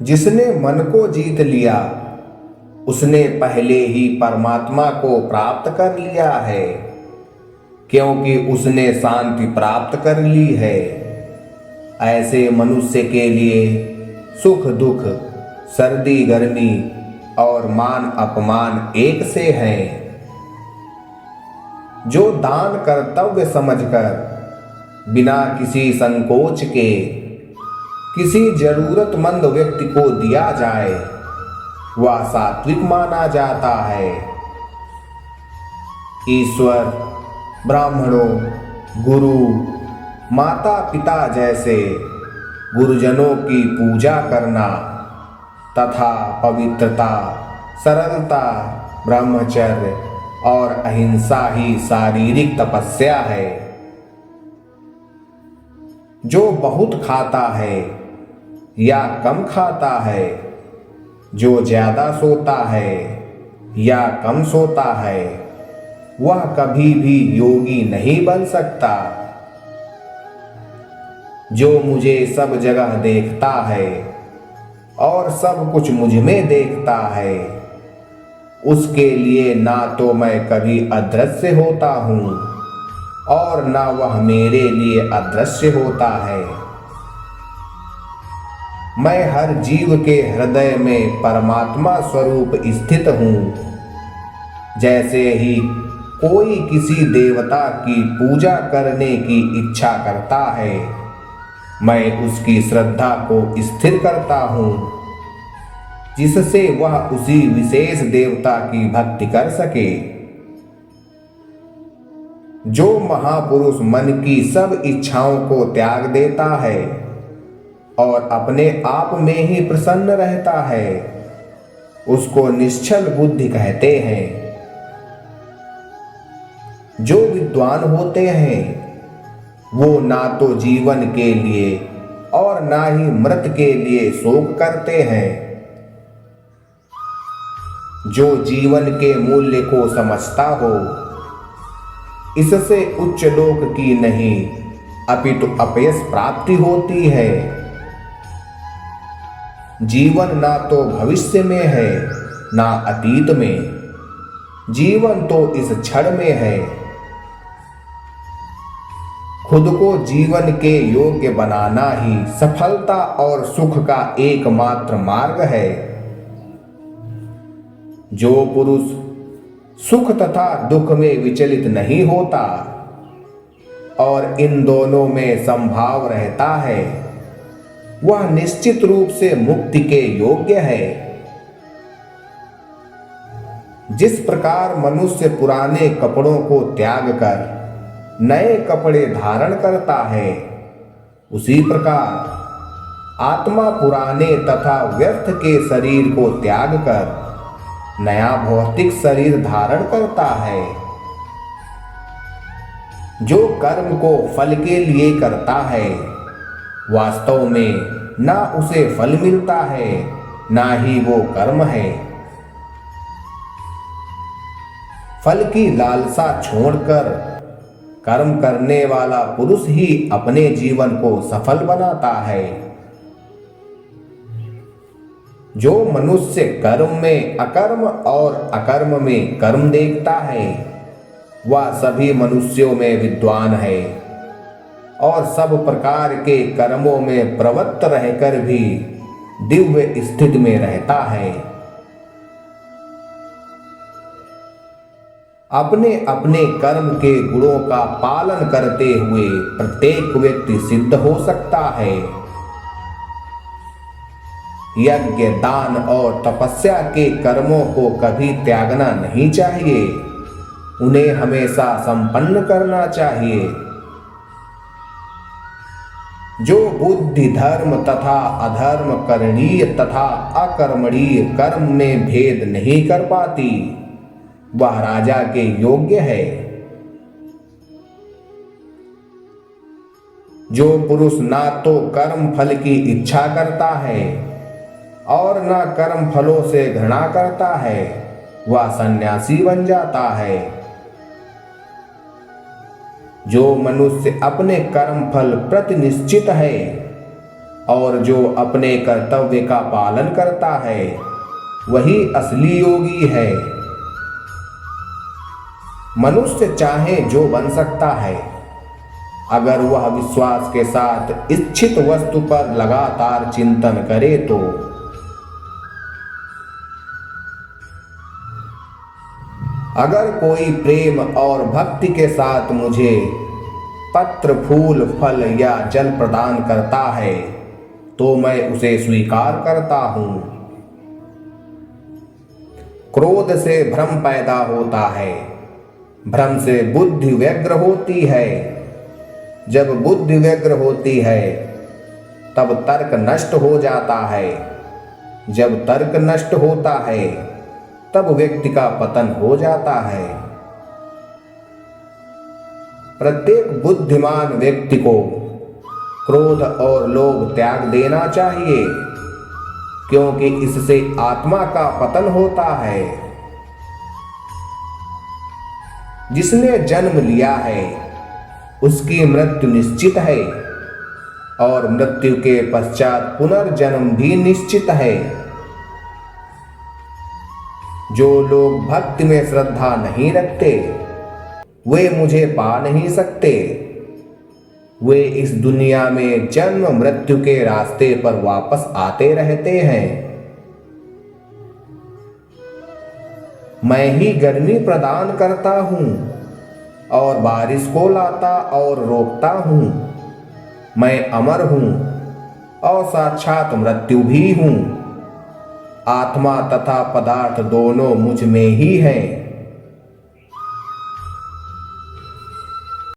जिसने मन को जीत लिया उसने पहले ही परमात्मा को प्राप्त कर लिया है, क्योंकि उसने शांति प्राप्त कर ली है। ऐसे मनुष्य के लिए सुख दुख, सर्दी गर्मी और मान अपमान एक से हैं। जो दान कर्तव्य समझकर बिना किसी संकोच के किसी जरूरतमंद व्यक्ति को दिया जाए वह सात्विक माना जाता है। ईश्वर, ब्राह्मणों, गुरु, माता पिता जैसे गुरुजनों की पूजा करना तथा पवित्रता, सरलता, ब्रह्मचर्य और अहिंसा ही शारीरिक तपस्या है। जो बहुत खाता है या कम खाता है, जो ज्यादा सोता है या कम सोता है, वह कभी भी योगी नहीं बन सकता। जो मुझे सब जगह देखता है और सब कुछ मुझ में देखता है, उसके लिए ना तो मैं कभी अदृश्य होता हूं और ना वह मेरे लिए अदृश्य होता है। मैं हर जीव के हृदय में परमात्मा स्वरूप स्थित हूं। जैसे ही कोई किसी देवता की पूजा करने की इच्छा करता है, मैं उसकी श्रद्धा को स्थिर करता हूं, जिससे वह उसी विशेष देवता की भक्ति कर सके। जो महापुरुष मन की सब इच्छाओं को त्याग देता है और अपने आप में ही प्रसन्न रहता है, उसको निश्चल बुद्धि कहते हैं। जो विद्वान होते हैं वो ना तो जीवन के लिए और ना ही मृत के लिए शोक करते हैं। जो जीवन के मूल्य को समझता हो, इससे उच्च लोक की नहीं अपितु अपयश प्राप्ति होती है। जीवन ना तो भविष्य में है ना अतीत में, जीवन तो इस क्षण में है। खुद को जीवन के योग्य बनाना ही सफलता और सुख का एकमात्र मार्ग है। जो पुरुष सुख तथा दुख में विचलित नहीं होता और इन दोनों में संभाव रहता है, वह निश्चित रूप से मुक्ति के योग्य है। जिस प्रकार मनुष्य पुराने कपड़ों को त्याग कर नए कपड़े धारण करता है, उसी प्रकार आत्मा पुराने तथा व्यर्थ के शरीर को त्याग कर नया भौतिक शरीर धारण करता है। जो कर्म को फल के लिए करता है, वास्तव में ना उसे फल मिलता है ना ही वो कर्म है। फल की लालसा छोड़कर कर्म करने वाला पुरुष ही अपने जीवन को सफल बनाता है। जो मनुष्य कर्म में अकर्म और अकर्म में कर्म देखता है, वह सभी मनुष्यों में विद्वान है और सब प्रकार के कर्मों में प्रवृत्त रहकर भी दिव्य स्थिति में रहता है। अपने अपने कर्म के गुणों का पालन करते हुए प्रत्येक व्यक्ति सिद्ध हो सकता है। यज्ञ, दान और तपस्या के कर्मों को कभी त्यागना नहीं चाहिए, उन्हें हमेशा संपन्न करना चाहिए। जो बुद्धि धर्म तथा अधर्म, करणीय तथा अकर्मणीय कर्म में भेद नहीं कर पाती, वह राजा के योग्य है। जो पुरुष ना तो कर्म फल की इच्छा करता है और ना कर्म फलों से घृणा करता है, वह सन्यासी बन जाता है। जो मनुष्य अपने कर्म फल प्रति निश्चित है और जो अपने कर्तव्य का पालन करता है वही असली योगी है। मनुष्य चाहे जो बन सकता है, अगर वह विश्वास के साथ इच्छित वस्तु पर लगातार चिंतन करे तो। अगर कोई प्रेम और भक्ति के साथ मुझे पत्र, फूल, फल या जल प्रदान करता है तो मैं उसे स्वीकार करता हूं। क्रोध से भ्रम पैदा होता है, भ्रम से बुद्धि व्यग्र होती है, जब बुद्धि व्यग्र होती है तब तर्क नष्ट हो जाता है, जब तर्क नष्ट होता है तब व्यक्ति का पतन हो जाता है। प्रत्येक बुद्धिमान व्यक्ति को क्रोध और लोभ त्याग देना चाहिए, क्योंकि इससे आत्मा का पतन होता है। जिसने जन्म लिया है उसकी मृत्यु निश्चित है और मृत्यु के पश्चात पुनर्जन्म भी निश्चित है। जो लोग भक्ति में श्रद्धा नहीं रखते वे मुझे पा नहीं सकते। वे इस दुनिया में जन्म मृत्यु के रास्ते पर वापस आते रहते हैं। मैं ही गर्मी प्रदान करता हूं और बारिश को लाता और रोकता हूं। मैं अमर हूं और साक्षात मृत्यु भी हूं। आत्मा तथा पदार्थ दोनों मुझ में ही हैं।